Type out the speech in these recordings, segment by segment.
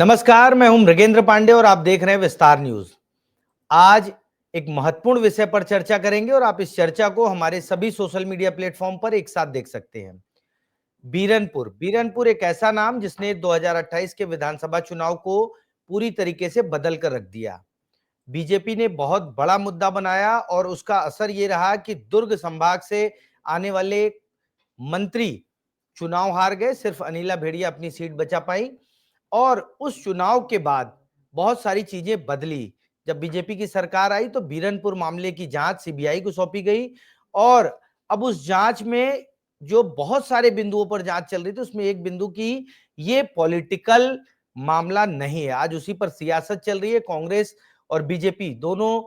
नमस्कार, मैं हूं मृगेंद्र पांडे और आप देख रहे हैं विस्तार न्यूज। आज एक महत्वपूर्ण विषय पर चर्चा करेंगे और आप इस चर्चा को हमारे सभी सोशल मीडिया प्लेटफॉर्म पर एक साथ देख सकते हैं। बीरनपुर बीरनपुर एक ऐसा नाम जिसने 2028 के विधानसभा चुनाव को पूरी तरीके से बदल कर रख दिया। बीजेपी ने बहुत बड़ा मुद्दा बनाया और उसका असर ये रहा कि दुर्ग संभाग से आने वाले मंत्री चुनाव हार गए। सिर्फ अनिला भेड़िया अपनी सीट बचा पाई और उस चुनाव के बाद बहुत सारी चीजें बदली। जब बीजेपी की सरकार आई तो बीरनपुर मामले की जांच सीबीआई को सौंपी गई और अब उस जांच में जो बहुत सारे बिंदुओं पर जांच चल रही थी उसमें एक बिंदु की ये पॉलिटिकल मामला नहीं है। आज उसी पर सियासत चल रही है। कांग्रेस और बीजेपी दोनों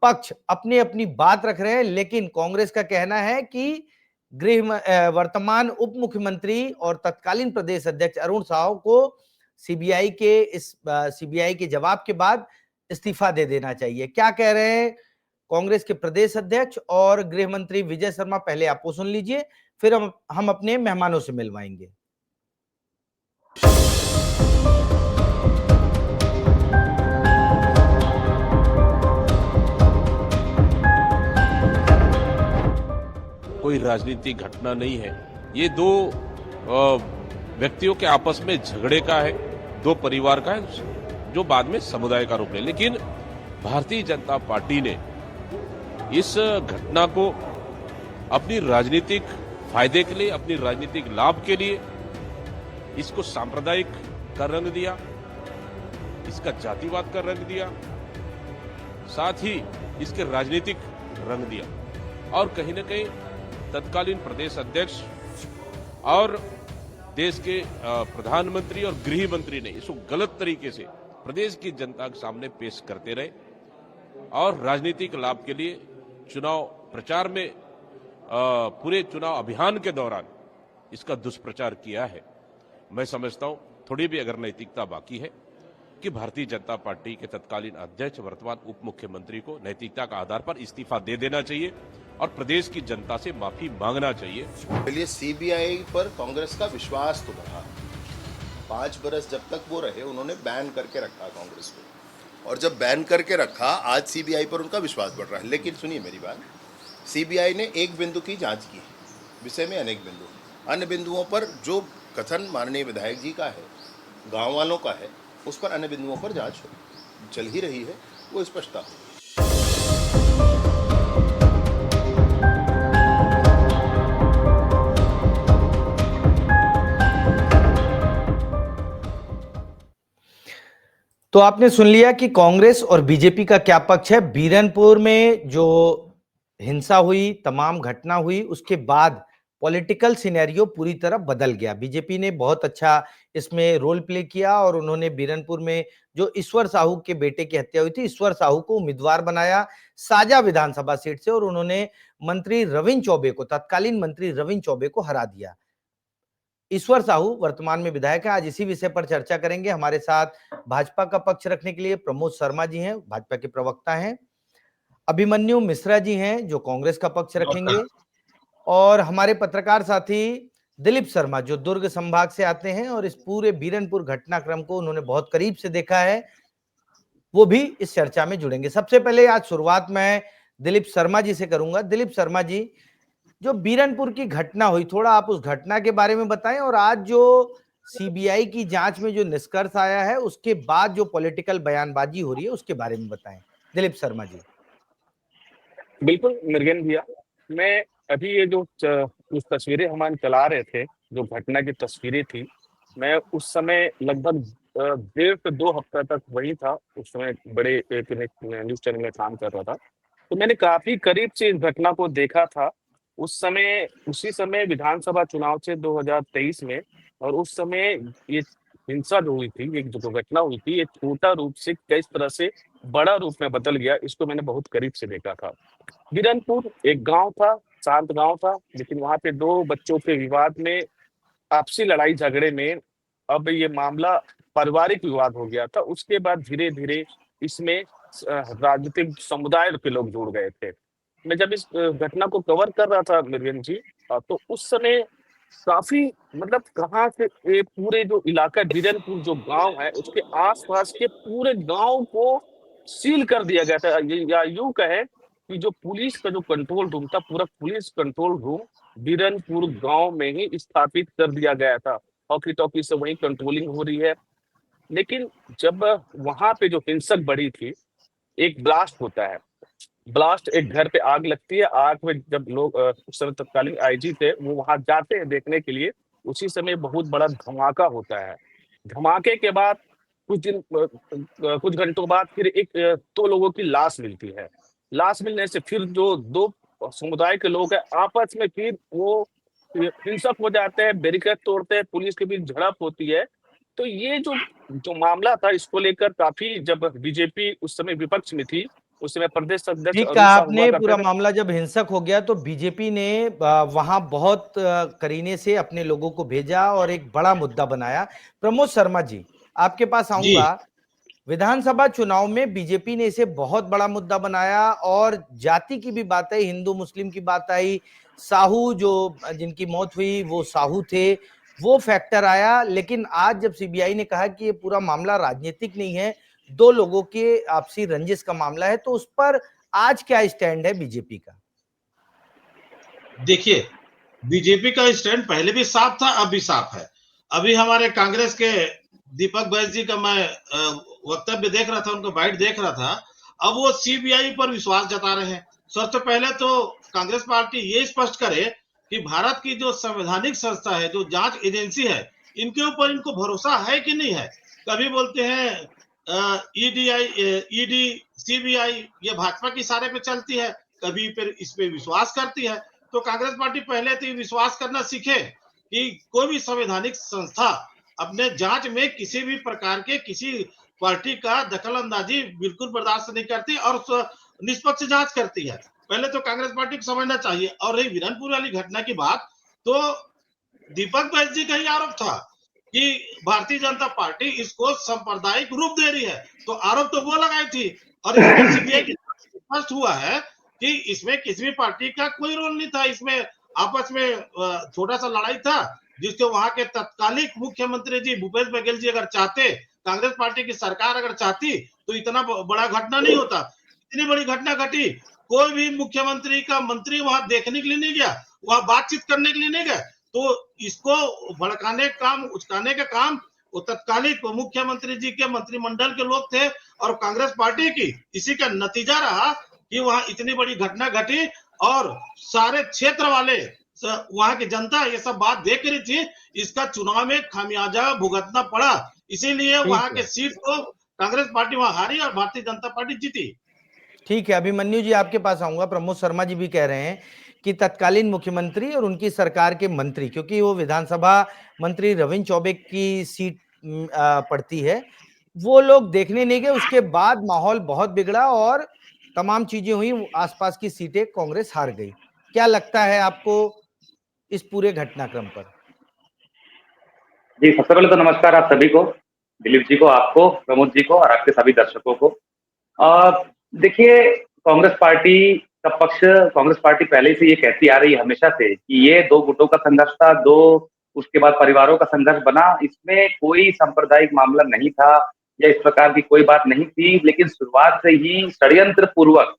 पक्ष अपनी अपनी बात रख रहे हैं, लेकिन कांग्रेस का कहना है कि वर्तमान उप मुख्यमंत्री और तत्कालीन प्रदेश अध्यक्ष अरुण साव को सीबीआई के जवाब के बाद इस्तीफा दे देना चाहिए। क्या कह रहे हैं कांग्रेस के प्रदेश अध्यक्ष और गृह मंत्री विजय शर्मा, पहले आप वो सुन लीजिए, फिर हम अपने मेहमानों से मिलवाएंगे। कोई राजनीतिक घटना नहीं है। ये दो व्यक्तियों के आपस में झगड़े का है, दो परिवार का है जो बाद में समुदाय का रूप ले। लेकिन भारतीय जनता पार्टी ने इस घटना को अपनी राजनीतिक फायदे के लिए, अपनी राजनीतिक लाभ के लिए इसको सांप्रदायिक का रंग दिया, इसका जातिवाद का रंग दिया, साथ ही इसके राजनीतिक रंग दिया और कहीं न कहीं तत्कालीन प्रदेश अध्यक्ष और देश के प्रधानमंत्री और गृह मंत्री ने इसको गलत तरीके से प्रदेश की जनता के सामने पेश करते रहे और राजनीतिक लाभ के लिए चुनाव प्रचार में पूरे चुनाव अभियान के दौरान इसका दुष्प्रचार किया है। मैं समझता हूं थोड़ी भी अगर नैतिकता बाकी है कि भारतीय जनता पार्टी के तत्कालीन अध्यक्ष वर्तमान उप मुख्यमंत्री को नैतिकता का आधार पर इस्तीफा दे देना चाहिए और प्रदेश की जनता से माफी मांगना चाहिए। पहले सीबीआई पर कांग्रेस का विश्वास तो बढ़ा। 5 बरस जब तक वो रहे उन्होंने बैन करके रखा कांग्रेस को, और जब बैन करके रखा आज सीबीआई पर उनका विश्वास बढ़ रहा है। लेकिन सुनिए मेरी बात, सीबीआई ने एक बिंदु की जांच की है, विषय में अनेक बिंदु, अन्य बिंदुओं पर जो कथन माननीय विधायक जी का है, गाँव वालों का है, उस पर अन्य बिंदुओं पर जांच चल ही रही है, वो स्पष्टता हो। तो आपने सुन लिया कि कांग्रेस और बीजेपी का क्या पक्ष है। बीरनपुर में जो हिंसा हुई, तमाम घटना हुई, उसके बाद पॉलिटिकल सिनेरियो पूरी तरह बदल गया। बीजेपी ने बहुत अच्छा इसमें रोल प्ले किया और उन्होंने बीरनपुर में जो ईश्वर साहू के बेटे की हत्या हुई थी, ईश्वर साहू को उम्मीदवार बनाया साजा विधानसभा सीट से और उन्होंने मंत्री रविंद्र चौबे को, तत्कालीन मंत्री रविंद्र चौबे को हरा दिया। ईश्वर साहू वर्तमान में विधायक है। आज इसी विषय पर चर्चा करेंगे। हमारे साथ भाजपा का पक्ष रखने के लिए प्रमोद शर्मा जी हैं, भाजपा के प्रवक्ता हैं। अभिमन्यु मिश्रा जी हैं जो कांग्रेस का पक्ष रखेंगे और हमारे पत्रकार साथी दिलीप शर्मा जो दुर्ग संभाग से आते हैं और इस पूरे बीरनपुर घटनाक्रम को उन्होंने बहुत करीब से देखा है, वो भी इस चर्चा में जुड़ेंगे। सबसे पहले आज शुरुआत मैं दिलीप शर्मा जी से करूंगा। दिलीप शर्मा जी, जो बीरनपुर की घटना हुई, थोड़ा आप उस घटना के बारे में बताएं और आज जो सीबीआई की जांच में जो निष्कर्ष आया है उसके बाद जो पॉलिटिकल बयानबाजी हो रही है उसके बारे में बताएं। दिलीप शर्मा जी। बिल्कुल मृगेंद्र भैया, मैं अभी ये जो कुछ तस्वीरें हम चला रहे थे, जो घटना की तस्वीरें थी, मैं उस समय लगभग 1.5 से 2 हफ्ता तक वही था। उस समय बड़े एक न्यूज चैनल में काम कर रहा था, तो मैंने काफी करीब से इस घटना को देखा था। उसी समय विधानसभा चुनाव से 2023 में, और उस समय ये हिंसा जो हुई थी, ये जो घटना हुई थी, ये छोटा रूप से किस तरह से बड़ा रूप में बदल गया, इसको मैंने बहुत करीब से देखा था। बीरनपुर एक गांव था, शांत गांव था, लेकिन वहां पे 2 बच्चों के विवाद में, आपसी लड़ाई झगड़े में अब ये मामला पारिवारिक विवाद हो गया था। उसके बाद धीरे धीरे इसमें राजनीतिक समुदाय के लोग जुड़ गए थे। मैं जब इस घटना को कवर कर रहा था मृगेंद्र जी, तो उस समय काफी मतलब कहाँ से ये पूरे जो इलाका बीरनपुर जो गांव है उसके आसपास के पूरे गांव को सील कर दिया गया था, या यूं कहे कि जो पुलिस का जो कंट्रोल रूम था, पूरा पुलिस कंट्रोल रूम बीरनपुर गांव में ही स्थापित कर दिया गया था। हॉकी टॉकी से वही कंट्रोलिंग हो रही है। लेकिन जब वहां पे जो हिंसक बढ़ी थी, एक ब्लास्ट होता है। ब्लास्ट, एक घर पे आग लगती है। आग में जब लोग उस समय तत्कालीन आईजी थे, वो वहां जाते हैं देखने के लिए। उसी समय बहुत बड़ा धमाका होता है। धमाके के बाद कुछ घंटों बाद फिर दो लोगों की लाश मिलती है। लाश मिलने से फिर जो दो समुदाय के लोग हैं आपस में फिर वो हिंसक हो जाते हैं, बैरिकेड तोड़ते हैं, पुलिस के बीच झड़प होती है। तो ये जो जो मामला था, इसको लेकर काफी, जब बीजेपी उस समय विपक्ष में थी, उस समय प्रदेश अध्यक्ष ठीक अरुण कहा साह हुआ आपने। करते पूरा थे। मामला जब हिंसक हो गया तो बीजेपी ने वहां बहुत करीने से अपने लोगों को भेजा और एक बड़ा मुद्दा बनाया। प्रमोद शर्मा जी, आपके पास जी। आऊंगा। विधानसभा चुनाव में बीजेपी ने इसे बहुत बड़ा मुद्दा बनाया और जाति की भी बात आई, हिंदू मुस्लिम की बात आई। साहू जो जिनकी मौत हुई वो साहू थे, वो फैक्टर आया। लेकिन आज जब सीबीआई ने कहा कि ये पूरा मामला राजनीतिक नहीं है, दो लोगों के आपसी रंजिश का मामला है, तो उस पर आज क्या स्टैंड है बीजेपी का? देखिए, बीजेपी का स्टैंड पहले भी साफ था, अब भी साफ है। अभी हमारे कांग्रेस के दीपक बैस जी का मैं वक्तव्य देख रहा था, उनका बाइट देख रहा था। अब वो सीबीआई पर विश्वास जता रहे हैं। सबसे पहले तो कांग्रेस पार्टी ये स्पष्ट करे कि भारत की जो संवैधानिक संस्था है, जो जांच एजेंसी है, इनके ऊपर इनको भरोसा है कि नहीं है। कभी बोलते हैं ईडी, सीबीआई ये भाजपा के इशारे पे चलती है, कभी फिर इस पे विश्वास करती है। तो कांग्रेस पार्टी पहले तो विश्वास करना सीखे कि कोई भी संवैधानिक संस्था अपने जांच में किसी भी प्रकार के किसी पार्टी का दखल अंदाजी बिल्कुल बर्दाश्त नहीं करती और निष्पक्ष जांच करती है। पहले तो कांग्रेस पार्टी को समझना चाहिए। और रही बीरनपुर वाली घटना की बात, तो दीपक बैस जी का ही आरोप था कि भारतीय जनता पार्टी इसको सांप्रदायिक रूप दे रही है, तो आरोप तो वो लगाई थी। और इसमें सीबीआई की स्पष्ट हुआ है कि इसमें किसी भी पार्टी का कोई रोल नहीं था। इसमें आपस में छोटा सा लड़ाई था, जिसको वहां के तत्कालीन मुख्यमंत्री जी भूपेश बघेल जी अगर चाहते, कांग्रेस पार्टी की सरकार अगर चाहती, तो इतना बड़ा घटना नहीं होता। इतनी बड़ी घटना घटी, कोई भी मुख्यमंत्री का मंत्री वहां देखने के लिए नहीं गया, वहां बातचीत करने के लिए नहीं गए। तो इसको भड़काने काम, उचकाने का काम वो तत्कालीन मुख्यमंत्री जी के मंत्रिमंडल के लोग थे और कांग्रेस पार्टी की। इसी का नतीजा रहा कि वहां इतनी बड़ी घटना घटी और सारे क्षेत्र वाले, वहां की जनता ये सब बात देख रही थी। इसका चुनाव में खामियाजा भुगतना पड़ा, इसीलिए वहां के सीट को कांग्रेस पार्टी वहां हारी और भारतीय जनता पार्टी जीती। ठीक है, अभिमन्यु जी आपके पास आऊंगा। प्रमोद शर्मा जी भी कह रहे हैं कि तत्कालीन मुख्यमंत्री और उनकी सरकार के मंत्री, क्योंकि वो विधानसभा मंत्री रविंद्र चौबे की सीट पड़ती है, वो लोग देखने नहीं गए। उसके बाद माहौल बहुत बिगड़ा और तमाम चीजें हुई, आसपास की सीटें कांग्रेस हार गई। क्या लगता है आपको इस पूरे घटनाक्रम पर? जी, सबसे पहले तो नमस्कार आप सभी को, दिलीप जी को, आपको, प्रमोद जी को और आपके सभी दर्शकों को। देखिए, कांग्रेस पार्टी का पक्ष, कांग्रेस पार्टी पहले से ये कहती आ रही है हमेशा से कि ये दो गुटों का संघर्ष था, दो उसके बाद परिवारों का संघर्ष बना। इसमें कोई सांप्रदायिक मामला नहीं था या इस प्रकार की कोई बात नहीं थी, लेकिन शुरुआत से ही षड्यंत्र पूर्वक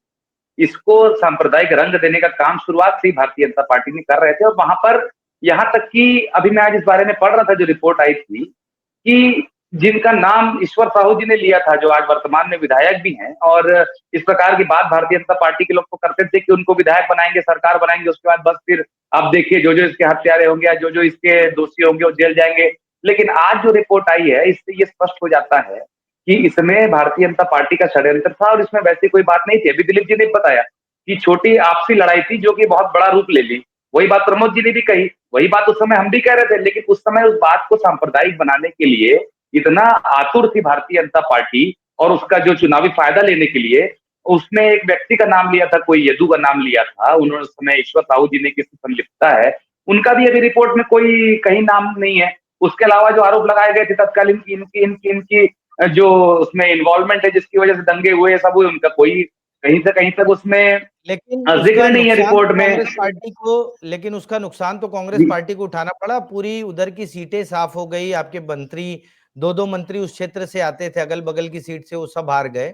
इसको सांप्रदायिक रंग देने का काम शुरुआत से ही भारतीय जनता पार्टी में कर रहे थे। और वहां पर यहाँ तक कि अभी मैं आज इस बारे में पढ़ रहा था, जो रिपोर्ट आई थी कि जिनका नाम ईश्वर साहू जी ने लिया था, जो आज वर्तमान में विधायक भी हैं, और इस प्रकार की बात भारतीय जनता पार्टी के लोग तो करते थे कि उनको विधायक बनाएंगे, सरकार बनाएंगे, उसके बाद बस फिर आप देखिए जो जो इसके हत्यारे होंगे या जो जो इसके दोषी होंगे वो जेल जाएंगे। लेकिन आज जो रिपोर्ट आई है, इससे ये स्पष्ट हो जाता है कि इसमें भारतीय जनता पार्टी का षड्यंत्र था और इसमें वैसी कोई बात नहीं थी। अभी दिलीप जी ने बताया कि छोटी आपसी लड़ाई थी जो कि बहुत बड़ा रूप ले ली। वही बात प्रमोद जी ने भी कही, वही बात उस समय हम भी कह रहे थे। लेकिन उस समय उस बात को सांप्रदायिक बनाने के लिए इतना आतुर थी भारतीय जनता पार्टी और उसका जो चुनावी फायदा लेने के लिए उसने एक व्यक्ति का नाम लिया था, कोई यदु का नाम लिया था उन्होंने। उस समय ईश्वर साहू जी ने किसी संलिप्तता है, उनका भी अभी रिपोर्ट में कोई कहीं नाम नहीं है। उसके अलावा जो आरोप लगाए गए थे तत्कालीन की इनकी जो उसमें इन्वॉल्वमेंट है, जिसकी वजह से दंगे हुए सब हुए, उनका कोई कहीं से कहीं तक उसमें लेकिन जिक्र उसका नहीं है नुकसान रिपोर्ट तो में। कांग्रेस पार्टी को लेकिन उसका नुकसान तो कांग्रेस जी पार्टी को उठाना पड़ा। पूरी उधर की सीटें साफ हो गई, आपके मंत्री, दो दो मंत्री उस क्षेत्र से आते थे, अगल बगल की सीट से, वो सब हार गए।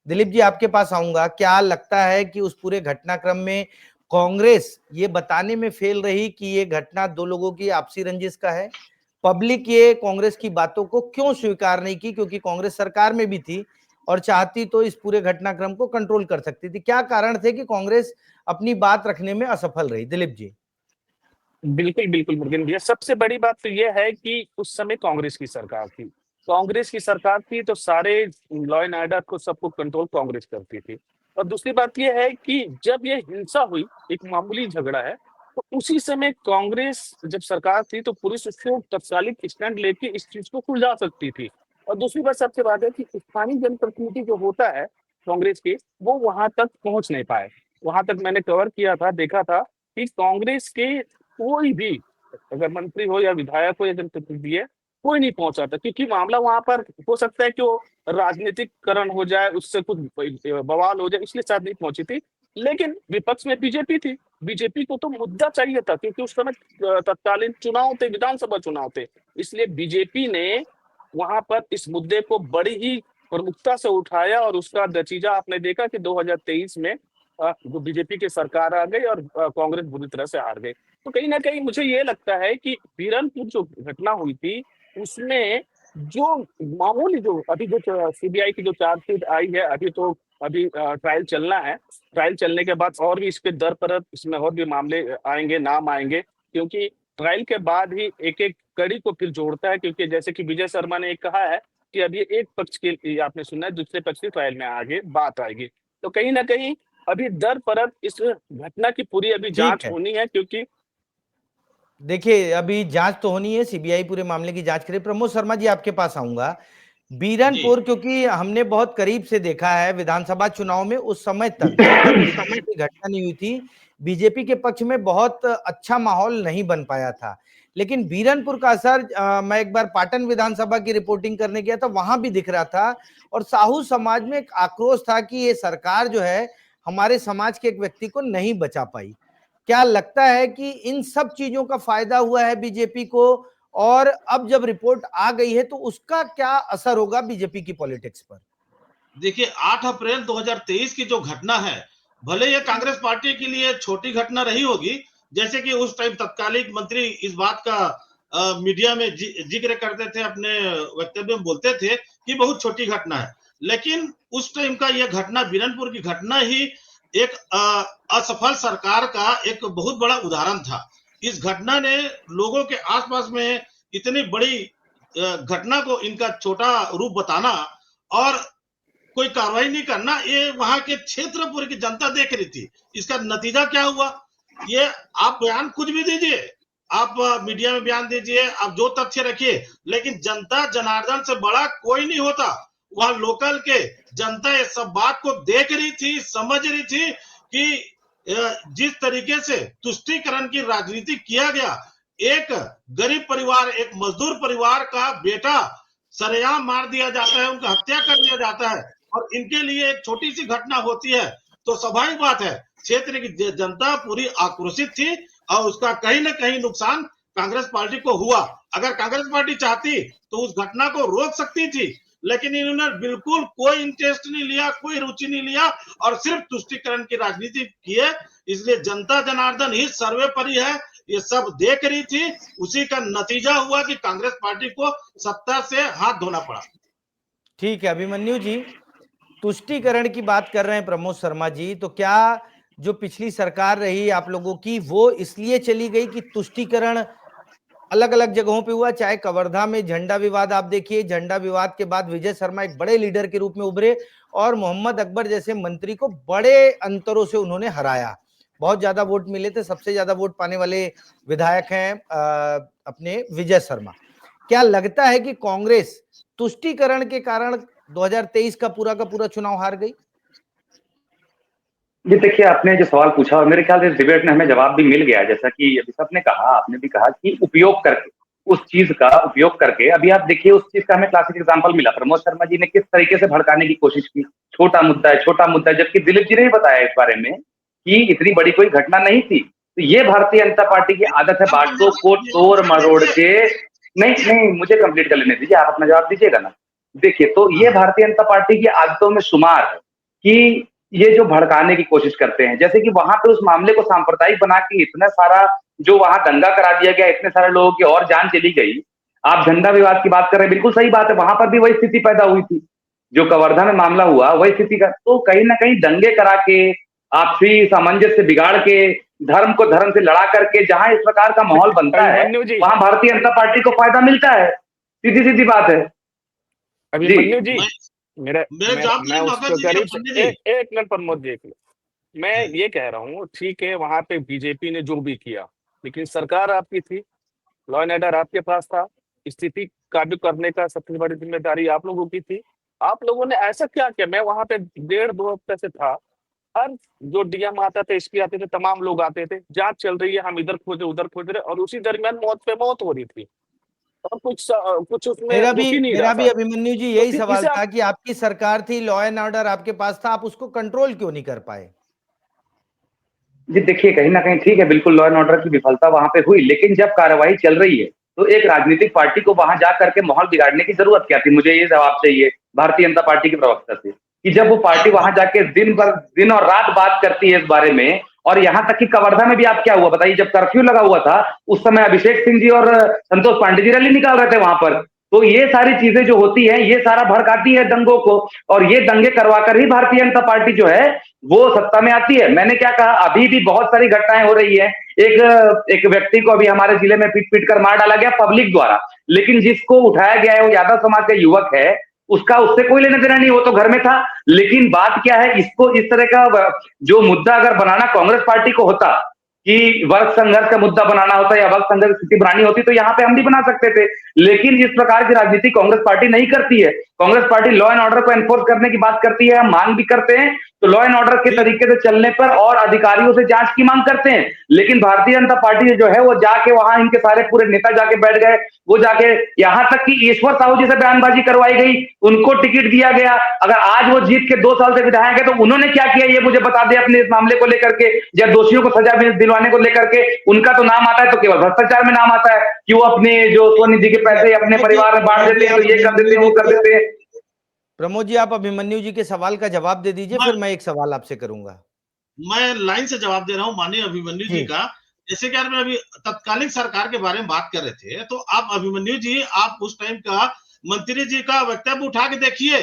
दिलीप जी, आपके पास आऊंगा। क्या लगता है कि उस पूरे घटनाक्रम में कांग्रेस ये बताने में फेल रही कि ये घटना दो लोगों की आपसी रंजिश का है? पब्लिक ये कांग्रेस की बातों को क्यों स्वीकार नहीं की? क्योंकि कांग्रेस सरकार में भी थी और चाहती तो इस पूरे घटनाक्रम को कंट्रोल कर सकती थी। क्या कारण थे कि कांग्रेस अपनी बात रखने में असफल रही? दिलीप जी। बिल्कुल, बिल्कुल मुर्गन भैया। सबसे बड़ी बात तो ये है कि उस समय कांग्रेस की सरकार थी। कांग्रेस की सरकार थी तो सारे लॉ एंड ऑर्डर को सबको कंट्रोल कांग्रेस करती थी। और दूसरी बात ये है कि जब ये हिंसा हुई, एक मामूली झगड़ा है, तो उसी समय कांग्रेस जब सरकार थी तो पुलिस उसको तत्कालिक स्टैंड लेके इस चीज़ को सुलझा सकती थी। और दूसरी बात सबसे बात है कि स्थानीय जनप्रतिनिधि जो होता है कांग्रेस के, वो वहाँ तक पहुँच नहीं पाए। वहाँ तक मैंने कवर किया था, देखा था कि कांग्रेस के कोई भी, अगर मंत्री हो या विधायक हो या जनप्रतिनिधि है, कोई नहीं पहुंचा था, क्योंकि मामला वहां पर हो सकता है कि वो राजनीतिकरण हो जाए, उससे कुछ बवाल हो जाए, इसलिए शायद नहीं पहुंची थी। लेकिन विपक्ष में बीजेपी थी। बीजेपी को तो मुद्दा चाहिए था, क्योंकि उस समय तत्कालीन चुनाव थे, विधानसभा चुनाव थे। इसलिए बीजेपी ने वहां पर इस मुद्दे को बड़ी ही प्रमुखता से उठाया और उसका नतीजा आपने देखा कि 2023 में जो बीजेपी की सरकार आ गई और कांग्रेस बुरी तरह से हार गई। तो कहीं ना कहीं मुझे ये लगता है कि बीरनपुर जो घटना हुई थी, उसमें जो मामूली, जो अभी जो सीबीआई की जो चार्जशीट आई है, अभी ट्रायल चलना है। ट्रायल चलने के बाद और भी इसके दर पर इसमें और भी मामले आएंगे, नाम आएंगे, क्योंकि ट्रायल के बाद ही एक एक कड़ी को फिर जोड़ता है। क्योंकि जैसे कि विजय शर्मा ने कहा है कि अभी एक पक्ष के आपने सुना है, दूसरे पक्ष की ट्रायल में आगे बात आएगी। तो कहीं ना कहीं अभी दर परत इस घटना की पूरी अभी ठीक जांच है, होनी है, क्योंकि देखिए अभी जांच तो होनी है, सीबीआई पूरे मामले की जांच करे। प्रमोद शर्मा जी, आपके पास आऊंगा। जी बीरनपुर, क्योंकि हमने बहुत करीब से देखा है विधानसभा चुनाव में, उस समय तक जब तक बीरनपुर की घटना नहीं हुई थी, बीजेपी के पक्ष में बहुत अच्छा माहौल नहीं बन पाया था। लेकिन बीरनपुर का असर, मैं एक बार पाटन विधानसभा की रिपोर्टिंग करने गया था, वहां भी दिख रहा था। और साहू समाज में एक आक्रोश था कि ये सरकार जो है हमारे समाज के एक व्यक्ति को नहीं बचा पाई। क्या लगता है कि इन सब चीजों का फायदा हुआ है बीजेपी को? और अब जब रिपोर्ट आ गई है तो उसका क्या असर होगा बीजेपी की पॉलिटिक्स पर? देखिए 8 अप्रैल 2023 की जो घटना है, भले ये कांग्रेस पार्टी के लिए छोटी घटना रही होगी, जैसे कि उस टाइम तत्कालिक मंत्री इस बात का मीडिया में जिक्र करते थे, अपने वक्तव्य में बोलते थे कि बहुत छोटी घटना है। लेकिन उस टाइम का यह घटना, बीरनपुर की घटना ही एक असफल सरकार का एक बहुत बड़ा उदाहरण था। इस घटना ने लोगों के आसपास में इतनी बड़ी घटना को इनका छोटा रूप बताना और कोई कार्रवाई नहीं करना, ये वहां के क्षेत्र पूरी की जनता देख रही थी। इसका नतीजा क्या हुआ? ये आप बयान कुछ भी दीजिए, आप मीडिया में बयान दीजिए, आप जो तथ्य रखिए, लेकिन जनता जनार्दन से बड़ा कोई नहीं होता। वहां लोकल के जनता इस सब बात को देख रही थी, समझ रही थी कि जिस तरीके से तुष्टीकरण की राजनीति किया गया, एक गरीब परिवार, एक मजदूर परिवार का बेटा सरेआम मार दिया जाता है, उनका हत्या कर दिया जाता है, और इनके लिए एक छोटी सी घटना होती है, तो स्वाभाविक बात है क्षेत्र की जनता पूरी आक्रोशित थी और उसका कहीं ना कहीं नुकसान कांग्रेस पार्टी को हुआ। अगर कांग्रेस पार्टी चाहती तो उस घटना को रोक सकती थी, लेकिन इन्होंने बिल्कुल कोई इंटरेस्ट नहीं लिया, कोई रुचि नहीं लिया और सिर्फ तुष्टीकरण की राजनीति की है। इसलिए जनता जनार्दन ही सर्वोपरि है, ये सब देख रही थी। उसी का नतीजा हुआ कि कांग्रेस पार्टी को सत्ता से हाथ धोना पड़ा। ठीक है अभिमन्यु जी, तुष्टीकरण की बात कर रहे हैं प्रमोद शर्मा जी, तो क्या जो पिछली सरकार रही आप लोगों की, वो इसलिए चली गई कि तुष्टीकरण अलग अलग जगहों पे हुआ? चाहे कवर्धा में झंडा विवाद आप देखिए, झंडा विवाद के बाद विजय शर्मा एक बड़े लीडर के रूप में उभरे और मोहम्मद अकबर जैसे मंत्री को बड़े अंतरों से उन्होंने हराया। बहुत ज्यादा वोट मिले थे, सबसे ज्यादा वोट पाने वाले विधायक हैं अपने विजय शर्मा। क्या लगता है कि कांग्रेस तुष्टीकरण के कारण 2023 का पूरा चुनाव हार गई? जी देखिए, आपने जो सवाल पूछा और मेरे ख्याल से इस डिबेट में हमें जवाब भी मिल गया, जैसा कि अभी सबने कहा, आपने भी कहा कि उपयोग करके उस चीज का उपयोग करके, अभी आप देखिए उस चीज का हमें क्लासिक एग्जांपल मिला, प्रमोद शर्मा जी ने किस तरीके से भड़काने की कोशिश की, छोटा मुद्दा है, जबकि दिलीप जी ने भी बताया इस बारे में कि इतनी बड़ी कोई घटना नहीं थी। तो ये भारतीय जनता पार्टी की आदत है, बातों को तोड़ मरोड़ के। नहीं नहीं, मुझे कंप्लीट कर लेने दीजिए, आप अपना जवाब दीजिएगा ना। देखिए, तो ये भारतीय जनता पार्टी की आदतों में शुमार है कि ये जो भड़काने की कोशिश करते हैं, जैसे कि वहां पे उस मामले को सांप्रदायिक बना के इतना सारा जो वहां दंगा करा दिया गया, इतने सारे लोगों की और जान चली गई। आप झंडा विवाद की बात कर रहे हैं, बिल्कुल सही बात है, वहां पर भी वही स्थिति पैदा हुई थी, जो कवर्धा में मामला हुआ वही स्थिति का। तो कहीं ना कहीं दंगे करा के, आपसी सामंजस्य बिगाड़ के, धर्म को धर्म से लड़ा करके जहां इस प्रकार का माहौल बनता है, अभिमन्यु जी, वहां भारतीय जनता पार्टी को फायदा मिलता है। सीधी सीधी बात है जी। अभिमन्यु जी, मेरा मैं जवाब मैं देने मौका उसको दीजिए करीब पंडित से जी। एक मिनट प्रमोद जी, एक मिनट। मैं ये कह रहा हूँ, ठीक है, वहां पे बीजेपी ने जो भी किया, लेकिन सरकार आपकी थी, लॉ एंड ऑर्डर आपके पास था, स्थिति काबू करने का सबसे बड़ी जिम्मेदारी आप लोगों की थी। आप लोगों ने ऐसा क्या किया? मैं वहां पे 1.5-2 हफ्ते से था, हर जो डीएम आता था, एसपी आते थे, तमाम लोग आते थे, जांच चल रही है, हम इधर खोजे उधर खोज रहे, और उसी दरमियान मौत पे मौत हो रही थी, और कुछ उसमें रुक ही नहीं रहा मेरा भी था। अभिमन्यु जी तो यही फिर सवाल इसे आप, था कि आपकी सरकार थी, लॉ एंड ऑर्डर आपके पास था, आप उसको कंट्रोल क्यों नहीं कर पाए? जी देखिए, कहीं ना कहीं ठीक है, बिल्कुल लॉ एंड ऑर्डर की विफलता वहां पे हुई, लेकिन जब कार्रवाई चल रही है तो एक राजनीतिक पार्टी को वहां जा करके माहौल बिगाड़ने की जरूरत क्या थी? मुझे ये जवाब चाहिए भारतीय जनता पार्टी के प्रवक्ता से, कि जब वो पार्टी वहां जाके दिन और रात बात करती है इस बारे में। और यहां तक कि कवर्धा में भी आप क्या हुआ बताइए, जब कर्फ्यू लगा हुआ था उस समय अभिषेक सिंह जी और संतोष पांडे जी रैली निकाल रहे थे वहां पर। तो ये सारी चीजें जो होती हैं, ये सारा भड़काती है दंगों को, और ये दंगे करवाकर ही भारतीय जनता पार्टी जो है वो सत्ता में आती है। मैंने क्या कहा, अभी भी बहुत सारी घटनाएं हो रही है। एक व्यक्ति को अभी हमारे जिले में पीट पीट कर मार डाला गया पब्लिक द्वारा, लेकिन जिसको उठाया गया है वो यादव समाज का युवक है, उसका उससे कोई लेना देना नहीं, वो तो घर में था। लेकिन बात क्या है, इसको इस तरह का जो मुद्दा अगर बनाना कांग्रेस पार्टी को होता कि वर्ग संघर्ष का मुद्दा बनाना होता या वर्ग संघर्ष की स्थिति बनानी होती, तो यहाँ पे हम भी बना सकते थे। लेकिन इस प्रकार की राजनीति कांग्रेस पार्टी नहीं करती है। Congress party law and order को एनफोर्स करने की बात करती है, हम मांग भी करते हैं, तो लॉ एंड ऑर्डर के तरीके से चलने पर और अधिकारियों से जांच की मांग करते हैं। लेकिन भारतीय जनता पार्टी जो है वो जाके वहां, इनके सारे पूरे नेता जाके बैठ गए, वो जाके यहां तक कि ईश्वर साहू जी से बयानबाजी करवाई गई, उनको टिकट दिया गया। अगर आज वो जीत के 2 साल से विधायक है तो उन्होंने क्या किया ये मुझे बता दे अपने इस मामले को लेकर के, या दोषियों को सजा दिलवाने को लेकर के। उनका तो नाम आता है तो केवल भ्रष्टाचार में नाम आता है कि वो अपने जो स्वनिधि के पैसे अपने परिवार में बांट देते हैं, तो ये कर देते हैं, वो कर देते हैं। प्रमोद जी, आप अभिमन्यु जी के सवाल का जवाब दे दीजिए, फिर मैं एक सवाल आपसे करूंगा। मैं लाइन से जवाब दे रहा हूँ माननीय अभिमन्यु जी जी। का। जैसे कि यार मैं अभी तत्कालीन सरकार के बारे में बात कर रहे थे, तो आप अभिमन्यु जी, आप उस टाइम का मंत्री जी का वक्तव्य उठा के देखिए,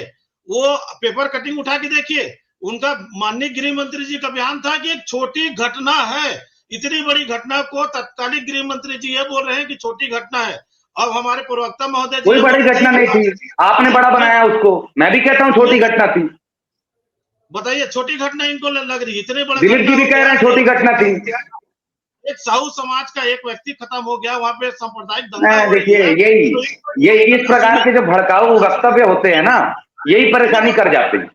वो पेपर कटिंग उठा के देखिए। उनका माननीय गृह मंत्री जी का बयान था कि एक छोटी घटना है, इतनी बड़ी घटना को तत्कालीन गृह मंत्री जी ये बोल रहे हैं कि छोटी घटना है। अब हमारे प्रवक्ता महोदय जी कोई ये बड़ी बोल रहे घटना हैं नहीं थी, आपने बड़ा बनाया उसको। मैं भी कहता हूँ छोटी घटना थी, बताइए छोटी घटना इनको लग रही है? इतने बड़ा दिलीप जी भी कह रहे हैं छोटी घटना थी। एक साहू समाज का एक व्यक्ति खत्म हो गया, वहां पे सांप्रदायिक दंगा हो रही देखिए, है। यही इस प्रकार के जो भड़काऊ वक्तव्य होते हैं ना, यही परेशानी कर जाते हैं।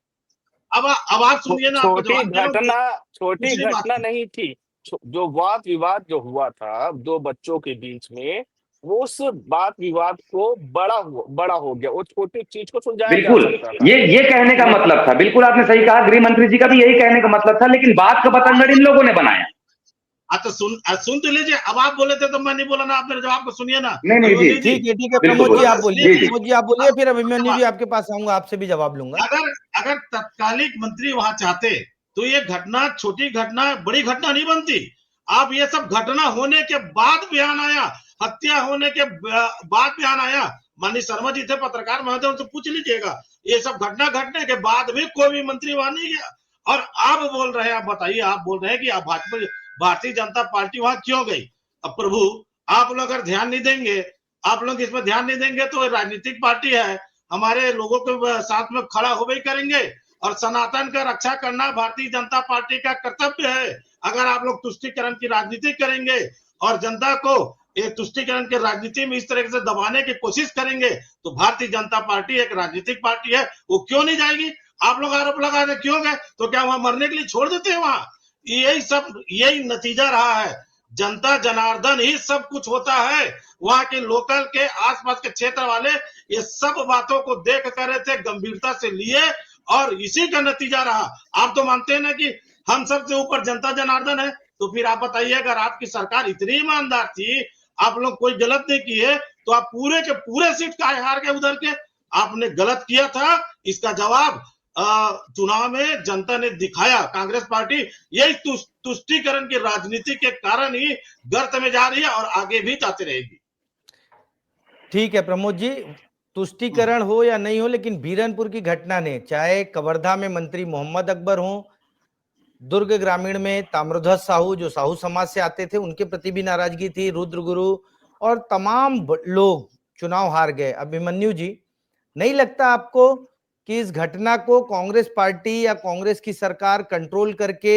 अब आप सुनिए ना, आपको जवाब दे रहा हूं। छोटी दूसरी बात घटना नहीं थी। जो वाद विवाद जो हुआ था दो बच्चों के बीच में, वो उस वाद विवाद को बड़ा हो गया, वो छोटी चीज को सुलझाया जा बिल्कुल, सकता था। ये कहने का मतलब था, बिल्कुल आपने सही कहा, गृह मंत्री जी का भी यही कहने का मतलब था, लेकिन बात का बतंगड़ इन लोगों ने बनाया। अच्छा सुन तो लीजिए। अब आप बोले थे तो मैं नहीं बोला ना, आप मेरे जवाब को सुनिए ना। नहीं नहीं जी, अभिमन्यु जी, ठीक है, बिल्कुल प्रमोद जी आप बोलिए। बोलिए, जी जी, प्रमोद जी आप बोलिए, फिर अभिमन्यु जी आपके पास आऊंगा, आपसे भी जवाब लूंगा। अगर तत्कालिक मंत्री वहां चाहते तो ये घटना छोटी घटना बड़ी घटना नहीं बनती। आप ये सब घटना होने के बाद बयान आया, हत्या होने के बाद बयान आया। माननीय शर्मा जी थे पत्रकार महोदय, उनसे पूछ लीजिएगा। ये सब घटना घटने के बाद भी कोई भी मंत्री वहां नहीं गया। और आप बोल रहे हैं, आप बताइए, आप बोल रहे हैं कि आप भारतीय जनता पार्टी वहां क्यों गई? अब प्रभु, आप लोग अगर ध्यान नहीं देंगे, आप लोग इस पर ध्यान नहीं देंगे तो राजनीतिक पार्टी है, हमारे लोगों के साथ में खड़ा हो भी करेंगे। और सनातन का रक्षा करना भारतीय जनता पार्टी का कर्तव्य है। अगर आप लोग तुष्टीकरण की राजनीति करेंगे और जनता को ये तुष्टीकरण की राजनीति में इस तरह से दबाने की कोशिश करेंगे, तो भारतीय जनता पार्टी एक राजनीतिक पार्टी है, वो क्यों नहीं जाएगी? आप लोग आरोप लगा रहे क्यों गए? तो क्या वहां मरने के लिए छोड़ देते हैं? वहां यही नतीजा रहा है। जनता जनार्दन ही सब कुछ होता है। वहां के लोकल के आसपास के क्षेत्र वाले ये सब बातों को देख कर थे, गंभीरता से लिए, और इसी का नतीजा रहा। आप तो मानते हैं ना कि हम सबसे ऊपर जनता जनार्दन है, तो फिर आप बताइए, अगर आपकी सरकार इतनी ईमानदार थी, आप लोग कोई गलत नहीं किए, तो आप पूरे के पूरे सीट काहे हार गए उधर के? आपने गलत किया था, इसका जवाब चुनाव में जनता ने दिखाया। कांग्रेस पार्टी यही तुष्टीकरण की राजनीति के कारण ही गर्त में जा रही है और आगे भी जाती रहेगी। ठीक है प्रमोद जी, तुष्टीकरण हो या नहीं हो, लेकिन बीरनपुर की घटना ने, चाहे कवर्धा में मंत्री मोहम्मद अकबर हो, दुर्ग ग्रामीण में ताम्रध्वज साहू जो साहू समाज से आते थे उनके प्रति भी नाराजगी थी, रुद्र गुरु और तमाम लोग चुनाव हार गए। अभिमन्यु जी, नहीं लगता आपको कि इस घटना को कांग्रेस पार्टी या कांग्रेस की सरकार कंट्रोल करके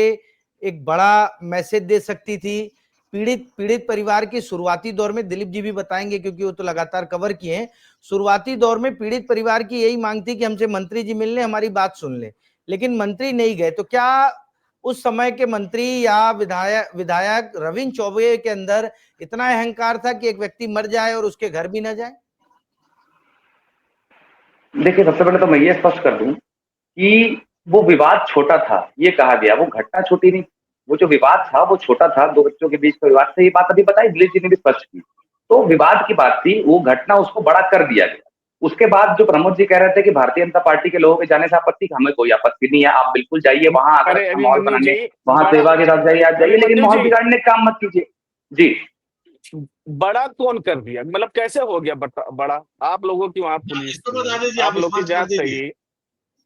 एक बड़ा मैसेज दे सकती थी? पीड़ित परिवार की शुरुआती दौर में, दिलीप जी भी बताएंगे क्योंकि वो तो लगातार कवर किए हैं, शुरुआती दौर में पीड़ित परिवार की यही मांग थी कि हमसे मंत्री जी मिल लें, हमारी बात सुन लें, लेकिन मंत्री नहीं गए। तो क्या उस समय के मंत्री या विधायक रविंद्र चौबे के अंदर इतना अहंकार था कि एक व्यक्ति मर जाए और उसके घर भी न जाए? देखिए, सबसे पहले तो मैं ये स्पष्ट कर दूं कि वो विवाद छोटा था, ये कहा गया, वो घटना छोटी नहीं। वो जो विवाद था वो छोटा था, दो बच्चों के बीच का विवाद था, ये बात अभी बताई, दिलीप जी ने भी स्पष्ट की। तो विवाद की बात थी, वो घटना उसको बड़ा कर दिया गया। उसके बाद जो प्रमोद जी कह रहे थे कि भारतीय जनता पार्टी के लोगों के जाने से आपत्ति, हमें कोई आपत्ति नहीं है, आप बिल्कुल जाइए वहां, आकर अरे अच्छा माहौल अभिमन्यु बनाने, जी, वहां बड़ा सेवा के साथ जाइए, आप जाइए, लेकिन अभिमन्यु माहौल जी, बिगाड़ने का काम मत कीजिए। जी, बड़ा कौन कर दिया? मतलब कैसे हो गया बड़ा? आप लोगों की वहां पुलिस इसको बता थी, दीजिए, आप आप लोग की स्पष्ट कर जांच दीजिए। सही,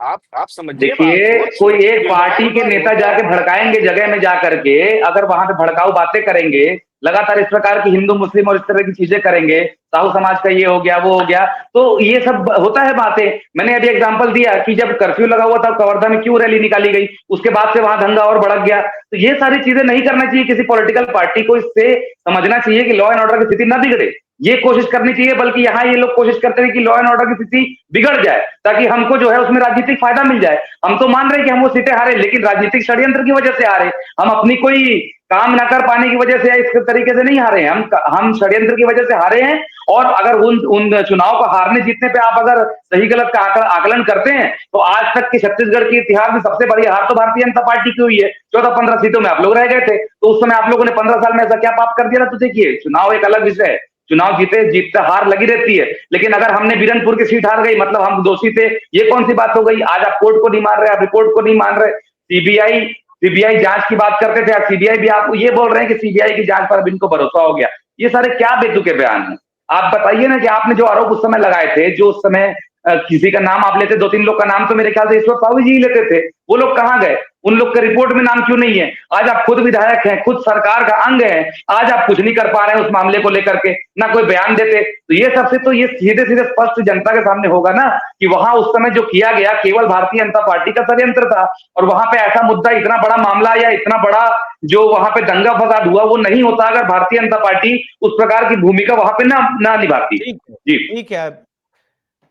आप समझिए बात देखिए, को। कोई एक पार्टी के विवाद नेता होता जाके है। भड़काएंगे जगह में जाकर के, अगर वहां पे भड़काऊ बातें करेंगे, लगातार इस प्रकार की हिंदू मुस्लिम और इस तरह की चीजें करेंगे, साहू समाज का ये हो गया वो हो गया, तो ये सब होता है बातें। मैंने अभी एग्जांपल दिया कि जब कर्फ्यू लगा हुआ था कवर्धा में क्यों रैली निकाली गई, उसके बाद से वहां दंगा और भड़क गया। तो ये सारी चीजें नहीं करना चाहिए किसी पॉलिटिकल पार्टी को। इससे समझना चाहिए कि लॉ एंड ऑर्डर की स्थिति न बिगड़े, ये कोशिश करनी चाहिए। बल्कि यहाँ ये लोग कोशिश करते हैं कि लॉ एंड ऑर्डर की स्थिति बिगड़ जाए ताकि हमको जो है उसमें राजनीतिक फायदा मिल जाए। हम तो मान रहे हैं कि हम वो सीटें हारे, लेकिन राजनीतिक षड्यंत्र की वजह से हारे। हम अपनी कोई काम ना कर पाने की वजह से इस तरीके से नहीं हारे हैं, हम षड्यंत्र की वजह से हारे हैं। और अगर उन चुनाव को हारने जीतने पे आप अगर सही गलत का आकलन करते हैं, तो आज तक के छत्तीसगढ़ के इतिहास में सबसे बड़ी हार तो भारतीय जनता पार्टी की हुई है। 14-15 सीटों में आप लोग रह गए थे, तो उस समय आप लोगों ने 15 साल में ऐसा क्या पाप कर दिया था? तो देखिए, चुनाव एक अलग विषय है, चुनाव जीते हार लगी रहती है, लेकिन अगर हमने बीरनपुर की सीट हार गई मतलब हम दोषी थे, ये कौन सी बात हो गई? आज आप कोर्ट को नहीं मान रहे, आप रिपोर्ट को नहीं मान रहे, सीबीआई जांच की बात करते थे, आज सीबीआई भी आप ये बोल रहे हैं कि सीबीआई की जांच पर अब इनको भरोसा हो गया। ये सारे क्या बेतुके बयान हैं? आप बताइए ना कि आपने जो आरोप उस समय लगाए थे, जो उस समय किसी का नाम आप लेते, 2-3 लोग का नाम तो मेरे ख्याल से ईश्वर साहू जी ही लेते थे, वो लोग कहाँ गए? उन लोग के रिपोर्ट में नाम क्यों नहीं है? आज आप खुद विधायक हैं, खुद सरकार का अंग हैं, आज आप कुछ नहीं कर पा रहे हैं उस मामले को लेकर के, ना कोई बयान देते। तो ये सबसे तो ये सीधे सीधे स्पष्ट जनता के सामने होगा ना कि वहां उस समय जो किया गया केवल भारतीय जनता पार्टी का षड्यंत्र था, और वहां पे ऐसा मुद्दा, इतना बड़ा मामला या इतना बड़ा जो वहां पे दंगा फसाद हुआ वो नहीं होता अगर भारतीय जनता पार्टी उस प्रकार की भूमिका वहां पे ना निभाती। जी, ठीक है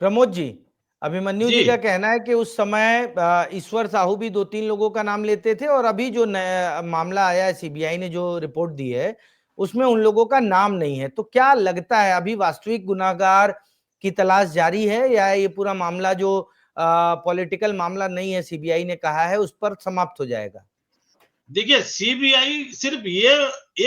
प्रमोद जी, अभिमन्यु जी का कहना है कि उस समय ईश्वर साहू भी 2-3 लोगों का नाम लेते थे, और अभी जो मामला आया है, सीबीआई ने जो रिपोर्ट दी है उसमें उन लोगों का नाम नहीं है। तो क्या लगता है अभी वास्तविक गुनाहगार की तलाश जारी है, या ये पूरा मामला जो पॉलिटिकल मामला नहीं है, सीबीआई ने कहा है, उस पर समाप्त हो जाएगा? देखिए, सीबीआई सिर्फ ये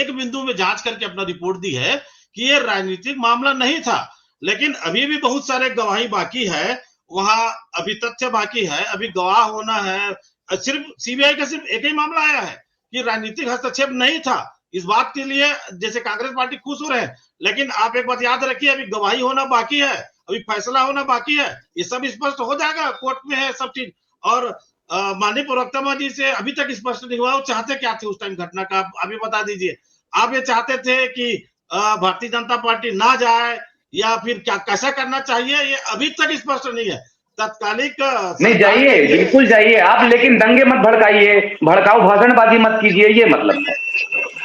एक बिंदु में जांच करके अपना रिपोर्ट दी है कि ये राजनीतिक मामला नहीं था, लेकिन अभी भी बहुत सारे गवाही बाकी है, वहां अभी तथ्य बाकी है, अभी गवाह होना है। सिर्फ सीबीआई का सिर्फ एक ही मामला आया है कि राजनीतिक हस्तक्षेप नहीं था। इस बात के लिए जैसे कांग्रेस पार्टी खुश हो रहे हैं, लेकिन आप एक बात याद रखिए, अभी गवाही होना बाकी है, अभी फैसला होना बाकी है। ये सब स्पष्ट हो जाएगा, कोर्ट में है सब चीज। और माननीय प्रवक्ता जी से अभी तक स्पष्ट नहीं हुआ वो चाहते क्या थे उस टाइम घटना का, आप अभी बता दीजिए। आप ये चाहते थे कि भारतीय जनता पार्टी ना जाए, या फिर क्या कैसा करना चाहिए, ये अभी तक स्पष्ट नहीं है। तत्कालिक नहीं, जाइए, बिल्कुल जाइए आप, लेकिन दंगे मत भड़काइए, भड़काऊ भाषणबाजी मत कीजिए, ये मतलब है।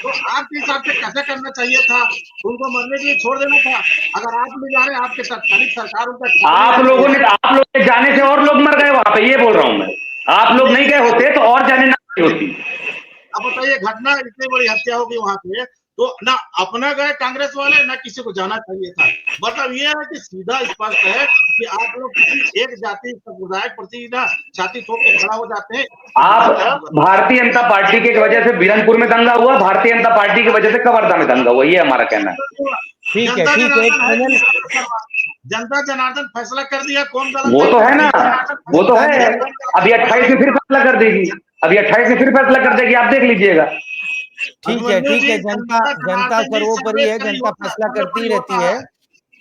तो आपके हिसाब से कैसा करना चाहिए था? उनको मरने के लिए छोड़ देना था? अगर आप ले जा रहे हैं, आपके तत्कालिक सरकार उनका आप लोगों के जाने से और लोग मर गए वहां पे, ये बोल रहा हूं मैं। आप लोग नहीं गए होते तो और जाने ना होती। अब बताइए, घटना इतनी बड़ी हत्या होगी वहां पे, तो ना अपना गए कांग्रेस वाले, ना किसी को जाना चाहिए था। मतलब ये है कि सीधा स्पष्ट है कि आप लोग किसी एक जाति समुदाय के प्रति ना छाती ठोक के खड़ा हो जाते हैं। आप भारतीय जनता पार्टी की वजह से बीरनपुर में दंगा हुआ, भारतीय जनता पार्टी की वजह से कवर्धा में दंगा हुआ, ये हमारा कहना है। ठीक है, जनता ठीक है, एक जनार्दन फाइनल, जनता जनार्दन फैसला कर दिया कौन गलत वो तो है ना, वो तो जनता है। अभी 28 में फिर फैसला कर देगी, अभी 28 में फिर फैसला कर देगी, आप देख लीजिएगा। ठीक है, ठीक है, जनता जनता सर्वोपरि है, जनता फैसला करती ही रहती है।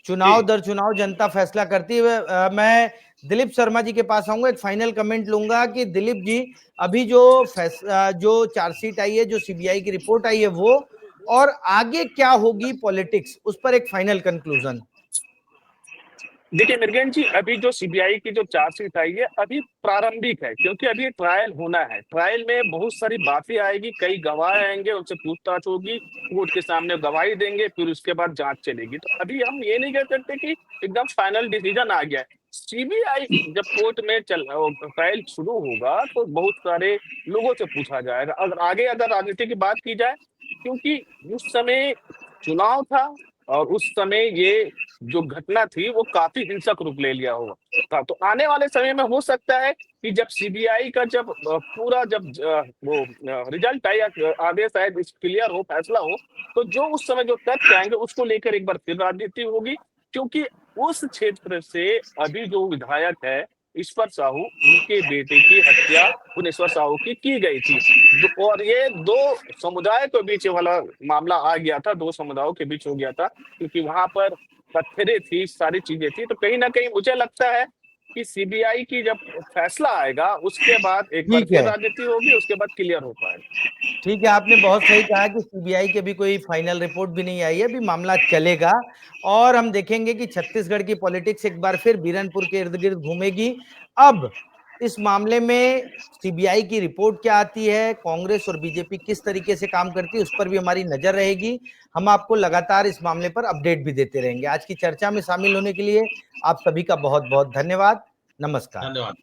चुनाव दर चुनाव जनता फैसला करती है। मैं दिलीप शर्मा जी के पास आऊंगा, एक फाइनल कमेंट लूंगा कि दिलीप जी, अभी जो चार्जशीट आई है, जो सीबीआई की रिपोर्ट आई है, वो और आगे क्या होगी पॉलिटिक्स, उस पर एक फाइनल कंक्लूजन। देखिए मृगेन जी, अभी जो सीबीआई की जो चार्जशीट आई है अभी प्रारंभिक है, क्योंकि अभी ट्रायल होना है। ट्रायल में बहुत सारी बातें आएगी, कई गवाह आएंगे, उनसे पूछताछ होगी, कोर्ट के सामने गवाही देंगे, फिर उसके बाद जांच चलेगी। तो अभी हम ये नहीं कह सकते कि एकदम फाइनल डिसीजन आ गया है। सीबीआई जब कोर्ट में ट्रायल शुरू होगा तो बहुत सारे लोगों से पूछा जाएगा। अगर राजनीति की बात की जाए, क्योंकि उस समय चुनाव था और उस समय ये जो घटना थी वो काफी हिंसक रूप ले लिया हुआ था। तो आने वाले समय में हो सकता है कि जब सीबीआई का जब पूरा जब वो रिजल्ट आए या आदेश आए, क्लियर हो, फैसला हो, तो जो उस समय जो तथ्य आएंगे उसको लेकर एक बार फिर राजनीति होगी। क्योंकि उस क्षेत्र से अभी जो विधायक है ईश्वर साहू, उनके बेटे की हत्या उन ईश्वर साहू की गई थी। और ये दो समुदाय के बीच वाला मामला आ गया था, दो समुदायों के बीच हो गया था, क्योंकि वहां पर पत्थरें थी, सारी चीजें थी। तो कहीं ना कहीं मुझे लगता है कि सीबीआई की जब फैसला आएगा उसके बाद एक बार ठीक फिर है, राजनीति होगी, उसके बाद क्लियर हो पाएगा। ठीक है, आपने बहुत सही कहा कि सीबीआई की अभी कोई फाइनल रिपोर्ट भी नहीं आई है, अभी मामला चलेगा और हम देखेंगे कि छत्तीसगढ़ की पॉलिटिक्स एक बार फिर बीरनपुर के इर्द गिर्द घूमेगी। अब इस मामले में सीबीआई की रिपोर्ट क्या आती है, कांग्रेस और बीजेपी किस तरीके से काम करती है, उस पर भी हमारी नजर रहेगी। हम आपको लगातार इस मामले पर अपडेट भी देते रहेंगे। आज की चर्चा में शामिल होने के लिए आप सभी का बहुत बहुत धन्यवाद। नमस्कार। धन्यवाद।